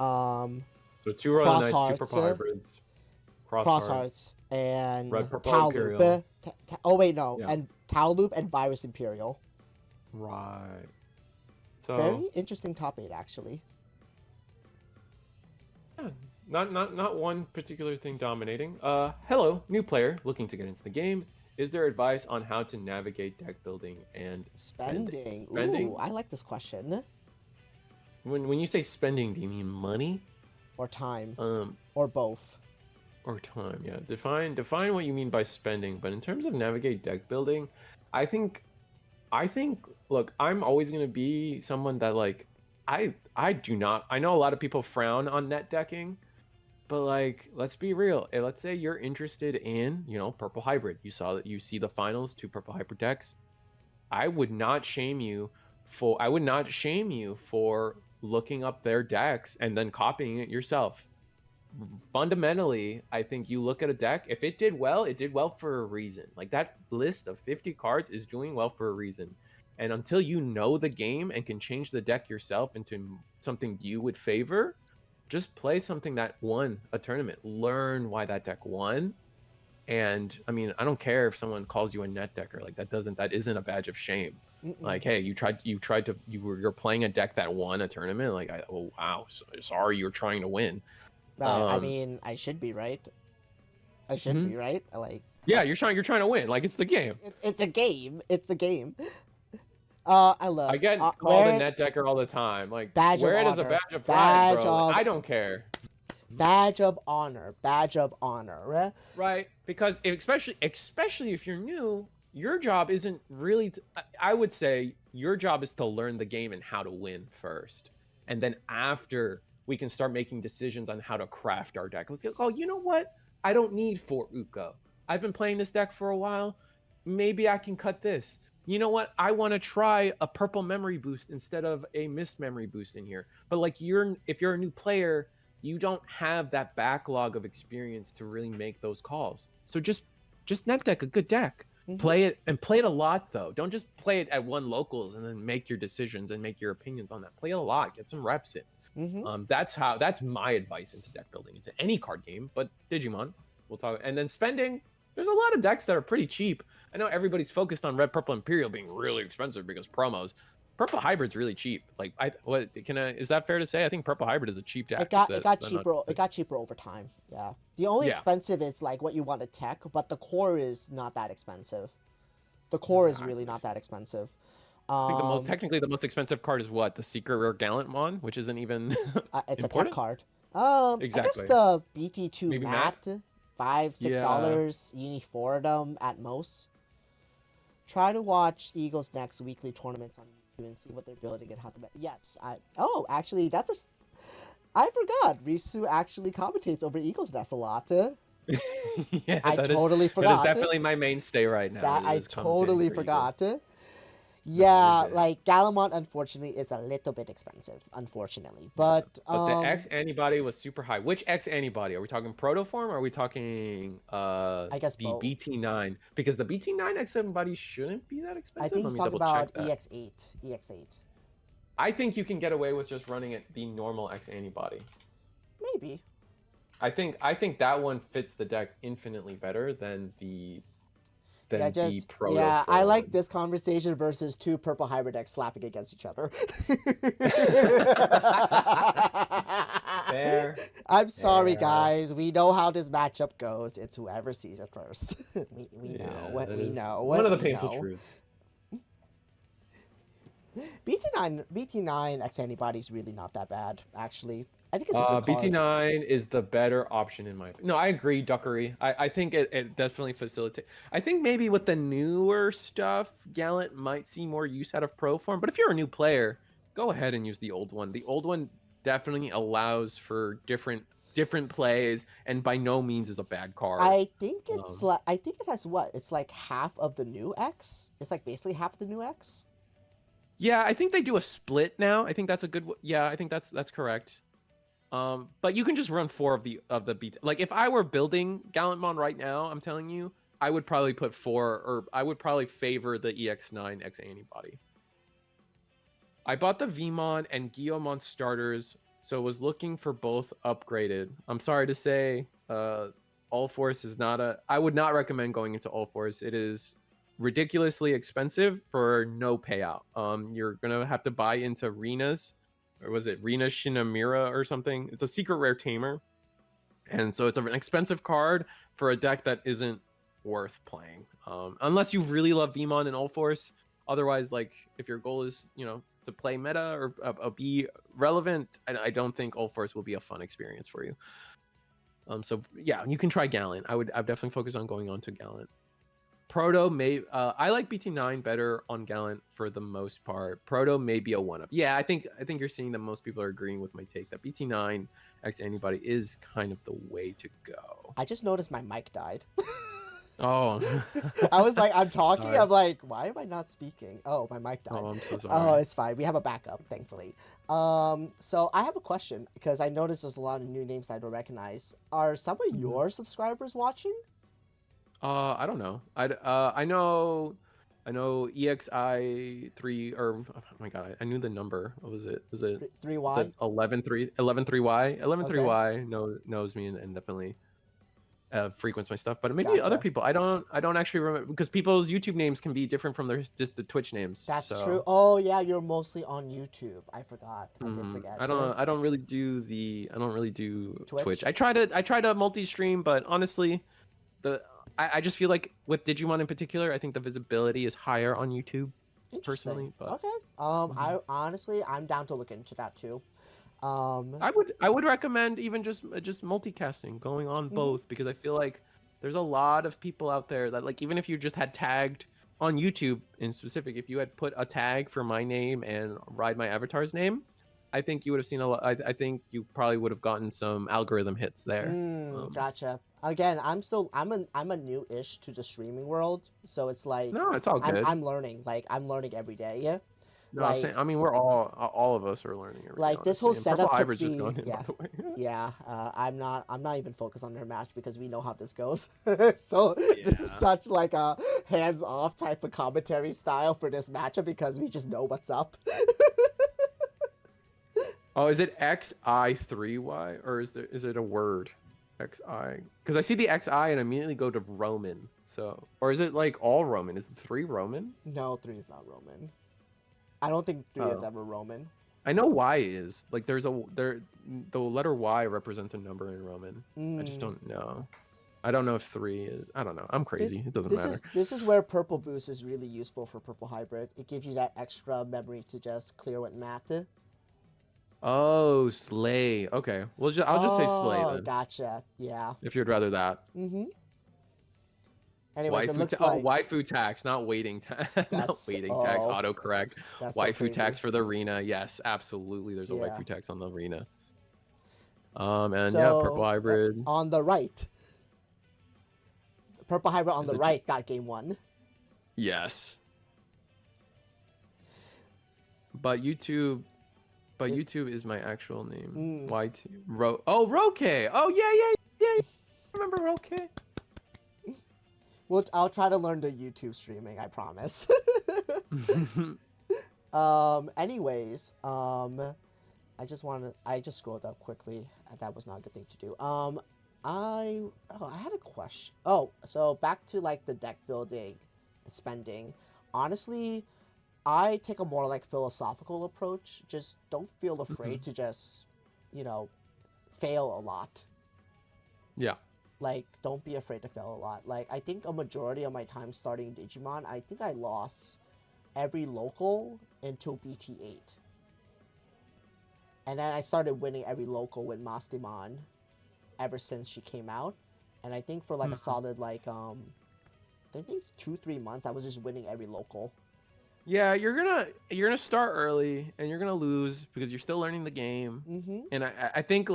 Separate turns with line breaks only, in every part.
So 2 Royal
Cross
Knights, 2
Hearts,
Purple Hybrids,
Cross
Crossheart,
Hearts, and
Red Purple
Tau Loop.
Imperial.
Oh wait, no,
Yeah.
and Tau Loop and Virus Imperial.
Right. So
Very interesting top 8, actually.
yeah, not one particular thing dominating. Hello, new player looking to get into the game. Is there advice on how to navigate deck building and
Spending.
spending?
Ooh, I like this question.
When you say spending, do you mean money?
Or time.
Um,
Or both.
or time, yeah. Define what you mean by spending. But in terms of navigate deck building, I think look, I'm always gonna be someone that like I do not. I know a lot of people frown on net decking, but like let's be real. Let's say you're interested in purple hybrid. You see the finals, 2 purple hybrid decks. I would not shame you for looking up their decks and then copying it yourself. Fundamentally, I think you look at a deck, if it did well for a reason. Like that list of 50 cards is doing well for a reason. And until you know the game and can change the deck yourself into something you would favor, just play something that won a tournament. Learn why that deck won. And I mean, I don't care if someone calls you a net decker. Like that isn't a badge of shame. Like, hey, you're playing a deck that won a tournament. Like, oh wow, sorry, you're trying to win.
I mean, I should be right. I should be right.
Yeah, you're trying to win. Like it's the game.
It's a game. It's a game.
I get called a net decker all the time. Like, wear it as a badge of pride, bro. Like, I don't care.
Badge of honor. Badge of honor.
Right, because especially if you're new, your job isn't really. I would say your job is to learn the game and how to win first, and then after we can start making decisions on how to craft our deck. Let's go, oh, you know what? I don't need 4 Uko. I've been playing this deck for a while. Maybe I can cut this. You know what? I want to try a purple memory boost instead of a mist memory boost in here. But like if you're a new player, you don't have that backlog of experience to really make those calls. So just net deck a good deck. Play it a lot though. Don't just play it at one locals and then make your decisions and make your opinions on that. Play it a lot. Get some reps in. That's my advice into deck building. Into any card game, but Digimon, we'll talk. And then spending, there's a lot of decks that are pretty cheap. I know everybody's focused on Red Purple Imperial being really expensive because promos. Purple Hybrid's really cheap. Like is that fair to say? I think Purple Hybrid is a cheap deck.
It got cheaper over time. Yeah. The only expensive is like what you want to tech, but the core is not that expensive. The core is really not that expensive.
I think technically the most expensive card is what? The Secret Rare Gallantmon, which isn't even
it's
important?
a tech card.
Exactly.
I guess the BT2
Maybe
Matt, $5-6. You need 4 of them at most. Try to watch Eagles Next weekly tournaments on YouTube and see what they're building and how to. Yes, actually, I forgot. Risu actually commentates over Eagles Nest a lot.
Yeah,
I totally forgot.
That is definitely my mainstay right now.
I totally forgot. Yeah, like Galamont, unfortunately, is a little bit expensive, unfortunately. But
the X antibody was super high. Which X antibody? Are we talking protoform or are we talking
I guess
the BT9? Because the BT9 X antibody shouldn't be that expensive.
I think he's talking about EX8.
I think you can get away with just running it the normal X antibody.
Maybe.
I think that one fits the deck infinitely better than the proto.
Yeah, I like this conversation versus 2 purple hybrid decks slapping against each other.
Fair.
I'm sorry, guys. We know how this matchup goes. It's whoever sees it first. we know.
One of the painful truths.
BT9 X antibody is really not that bad, actually. I think it's a good card.
BT9 is the better option in my opinion. No, I agree, Duckery. I think it definitely facilitates. I think maybe with the newer stuff, Gallant might see more use out of Pro Form. But if you're a new player, go ahead and use the old one. The old one definitely allows for different plays, and by no means is a bad card.
I think it's I think it has what? It's like half of the new X. It's like basically half the new X.
Yeah, I think they do a split now. I think that's a good. Yeah, I think that's correct. But you can just run 4 of the BT. Like if I were building Gallantmon right now, I'm telling you, I would probably put 4, or I would probably favor the EX9 X antibody. I bought the Vmon and Guillaumon starters So was looking for both upgraded. I'm sorry to say, All Force is not a. I would not recommend going into All Force. It is ridiculously expensive for no payout. You're gonna have to buy into Rena's, or was it Rena Shinamira or something? It's a secret rare tamer, and so it's an expensive card for a deck that isn't worth playing. Unless you really love Vmon and All Force. Otherwise, like if your goal is to play meta or be relevant, I don't think All Force will be a fun experience for you. So yeah, you can try Gallant. I'd definitely focus on going on to Gallant. Proto may I like BT9 better on Gallant for the most part. Proto may be a one-up. Yeah, I think you're seeing that most people are agreeing with my take that BT9 X anybody is kind of the way to go.
I just noticed my mic died.
Oh.
I was like, I'm talking.
Sorry.
I'm like, why am I not speaking? Oh, my mic died.
Oh, I'm so sorry.
Oh, it's fine. We have a backup, thankfully. So I have a question because I noticed there's a lot of new names that I don't recognize. Are some of your subscribers watching?
I don't know. I know EXI3 or oh my god, I knew the number. What was it? Was it
3Y?
113Y? 113Y knows me and definitely frequents my stuff, but maybe other people. I don't actually remember because people's YouTube names can be different from their just the Twitch names.
That's
so.
true. Oh yeah, you're mostly on YouTube. I forgot. I did forget.
I don't really do Twitch. I try to multi-stream, but honestly, I just feel like with Digimon in particular, I think the visibility is higher on YouTube personally. But
okay. I honestly, I'm down to look into that too.
I would recommend even just multicasting, going on both, because I feel like there's a lot of people out there that, like, even if you just had tagged on YouTube in specific, if you had put a tag for my name and Ride My Avatar's name, I think you would have seen a lot. I think you probably would have gotten some algorithm hits there.
Gotcha. Again, I'm a new-ish to the streaming world, so it's like
no, it's all good.
I'm learning. Like I'm learning every day. Yeah.
No, like, I mean, we're all of us are learning every day.
Like this whole setup could be,
just going in, by the way.
Yeah. I'm not even focused on their match because we know how this goes. So this is such like a hands-off type of commentary style for this matchup because we just know what's up.
Oh, is it XI3Y or is it a word? XI, because I see the XI and immediately go to Roman. So, or is it like all Roman? Is the 3 Roman?
No, 3 is not Roman. I don't think 3 is ever Roman.
I know Y is. Like the letter Y represents a number in Roman. I just don't know. I don't know if 3 is. I don't know. I'm crazy. It doesn't matter.
This is where Purple Boost is really useful for Purple Hybrid. It gives you that extra memory to just clear with math.
Oh, Slay. Okay. Well, I'll just say Slay then.
Gotcha. Yeah.
If you'd rather that.
Anyways, it looks
like waifu tax, not waiting tax. Not waiting tax. Autocorrect. Waifu tax for the arena. Yes, absolutely. There's a waifu tax on the arena. And Purple Hybrid
on the right. Purple Hybrid on the right got game 1.
Yes. But YouTube is my actual name. YT Roke. Oh, Roke. Oh yeah. I remember Roke.
Well, I'll try to learn the YouTube streaming, I promise. Anyways, I just scrolled up quickly. That was not a good thing to do. I had a question. Oh, so back to like the deck building, spending. Honestly, I take a more like philosophical approach. Just don't feel afraid to just, fail a lot.
Yeah.
Like, don't be afraid to fail a lot. Like, I think a majority of my time starting Digimon, I think I lost every local until BT8. And then I started winning every local with Mastimon ever since she came out. And I think for like a solid like I think 2-3 months I was just winning every local.
Yeah, you're gonna start early and you're gonna lose because you're still learning the game. And I think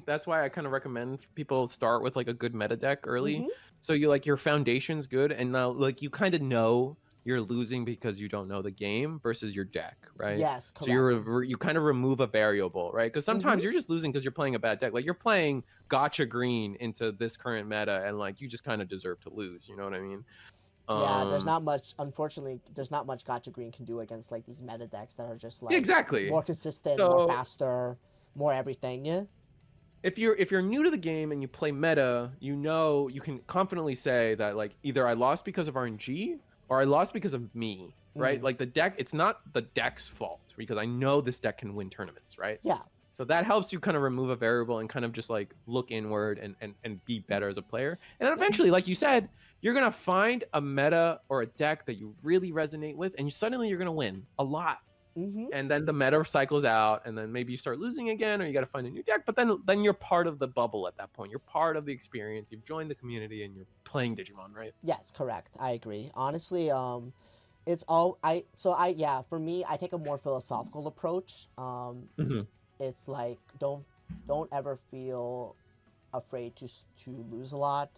that's why I kind of recommend people start with like a good meta deck early. So you like your foundation's good, and now like you kind of know you're losing because you don't know the game versus your deck, right?
Yes, correct.
So you kind of remove a variable, right? Because sometimes you're just losing because you're playing a bad deck. Like you're playing Gotcha Green into this current meta, and like you just kind of deserve to lose. You know what I mean?
Yeah, there's not much. Unfortunately, there's not much Gotcha Green can do against like these meta decks that are just like
exactly
more consistent, more faster, more everything. Yeah.
If you're new to the game and you play meta, you can confidently say that like either I lost because of RNG or I lost because of me, right?
Mm.
Like the deck, it's not the deck's fault because I know this deck can win tournaments, right?
Yeah.
So that helps you kind of remove a variable and kind of just like look inward and be better as a player. And then
Yeah.
eventually, like you said, you're gonna find a meta or a deck that you really resonate with, and suddenly you're gonna win a lot.
Mm-hmm.
And then the meta cycles out, and then maybe you start losing again, or you got to find a new deck. But then you're part of the bubble at that point. You're part of the experience. You've joined the community, and you're playing Digimon, right?
Yes, correct. I agree. Honestly, it's all I. So I yeah. For me, I take a more philosophical approach.
Mm-hmm.
It's like don't ever feel afraid to lose a lot.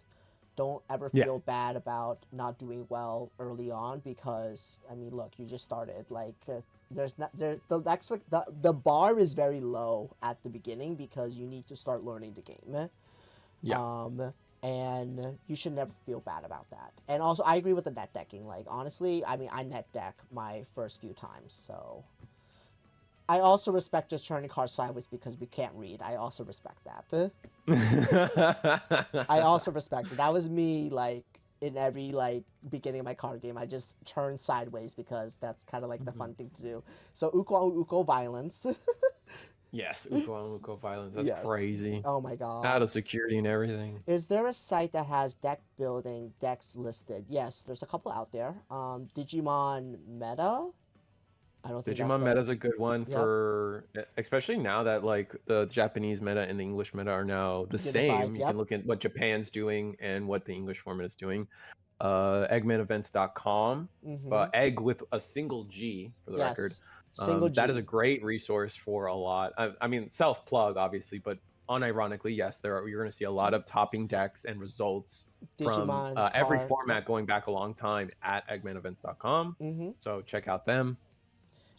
Don't ever
Yeah.
feel bad about not doing well early on because I mean, look, you just started. Like, there's not there the bar is very low at the beginning because you need to start learning the game.
Yeah.
And you should never feel bad about that. And also, I agree with the net decking. Like, honestly, I mean, I net deck my first few times, so I also respect just turning cards sideways because we can't read. I also respect that. I also respect it. That was me, like, in every, like, beginning of my card game. I just turn sideways because that's kind of, like, the fun thing to do. So, Uko on Uko violence.
Yes, Uko on Uko violence. That's
Yes.
crazy.
Oh my
Out
god.
of security and everything.
Is there a site that has deck building decks listed? Yes, there's a couple out there. Digimon Meta? I don't think that's
Digimon
the...
meta is a good one
Yep.
for, especially now that like the Japanese meta and the English meta are now the
Unified,
same. You
yep.
can look at what Japan's doing and what the English format is doing. Eggmanevents.com,
Mm-hmm.
egg with a single G for the record.
Yes. Single
That is a
G.
great resource for a lot. I mean, self plug obviously, but unironically, yes, you're going to see a lot of topping decks and results from
Digimon
every
card.
format
Yep.
going back a long time at eggmanevents.com.
Mm-hmm.
So check out them.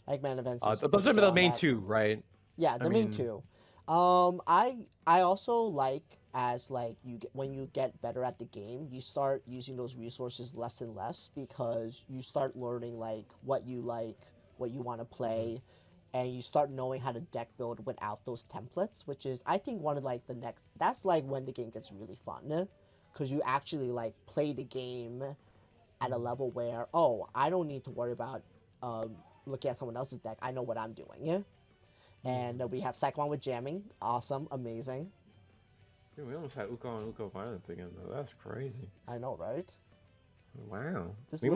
Eggman Events is
Those
pretty
are
good
the
on
main
that.
two, right?
Yeah,
I
the main
mean,
two. I also like as like when you get better at the game, you start using those resources less and less because you start learning like, what you want to play, and you start knowing how to deck build without those templates, which is I think one of like the next. That's like when the game gets really fun, because you actually like play the game at a level where I don't need to worry about looking at someone else's deck. I know what I'm doing. And we have Cyclone with jamming. Awesome. Amazing.
dude, we almost had Uko on Uko violence again, though. That's crazy.
I know, right?
Wow.
This
We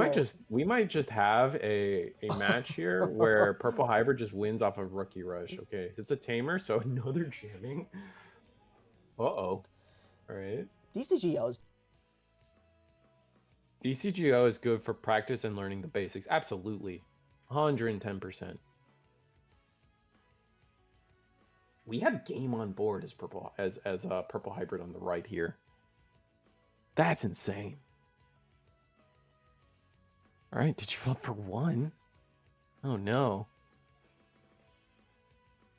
might just have a match here where Purple Hybrid just wins off of Rookie Rush. Okay, it's a tamer, so another jamming. Uh-oh. All right.
DCGOs.
DCGO is good for practice and learning the basics. Absolutely. 110%. We have game on board as purple hybrid on the right here. That's insane. All right, did you vote for one? Oh no.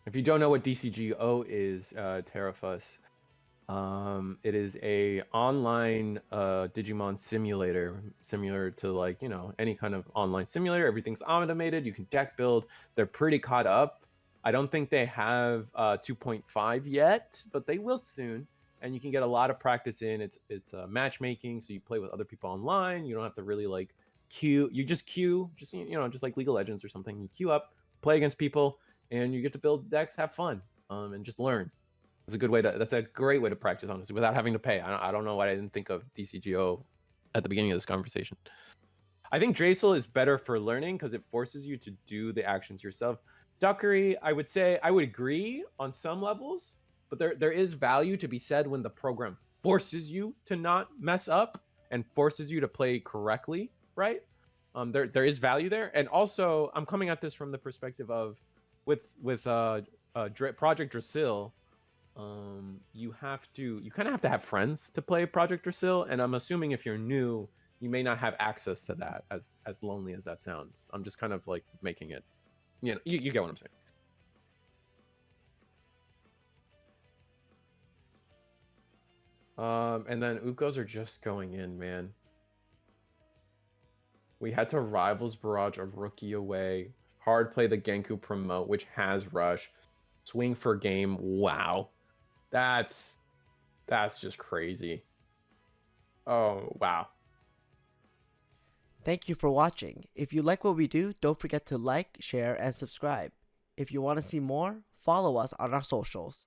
If you don't know what DCGO is, Terrafus, it is a online Digimon simulator, similar to like, you know, any kind of online simulator. Everything's automated. You can deck build. They're pretty caught up. I don't think they have 2.5 yet, but they will soon. And you can get a lot of practice in. It's matchmaking, so you play with other people online. You don't have to really like queue. You just queue, just just like League of Legends or something. You queue up, play against people, and you get to build decks, have fun, and just learn. That's a great way to practice, honestly, without having to pay. I don't know why I didn't think of DCGO at the beginning of this conversation. I think Draysel is better for learning because it forces you to do the actions yourself. Duckery, I would say I would agree on some levels, but there is value to be said when the program forces you to not mess up and forces you to play correctly, right? There is value there, and also I'm coming at this from the perspective of with Project Drasil. You kind of have to have friends to play Project Drasil, and I'm assuming if you're new, you may not have access to that. As lonely as that sounds, I'm just kind of like making it. You get what I'm saying. And then Ukos are just going in, man. We had to Rivals Barrage a rookie away. Hard play the Genku promote, which has Rush. swing for game. Wow. That's just crazy. Oh, wow.
Thank you for watching. If you like what we do, don't forget to like, share, and subscribe. If you want to see more, follow us on our socials.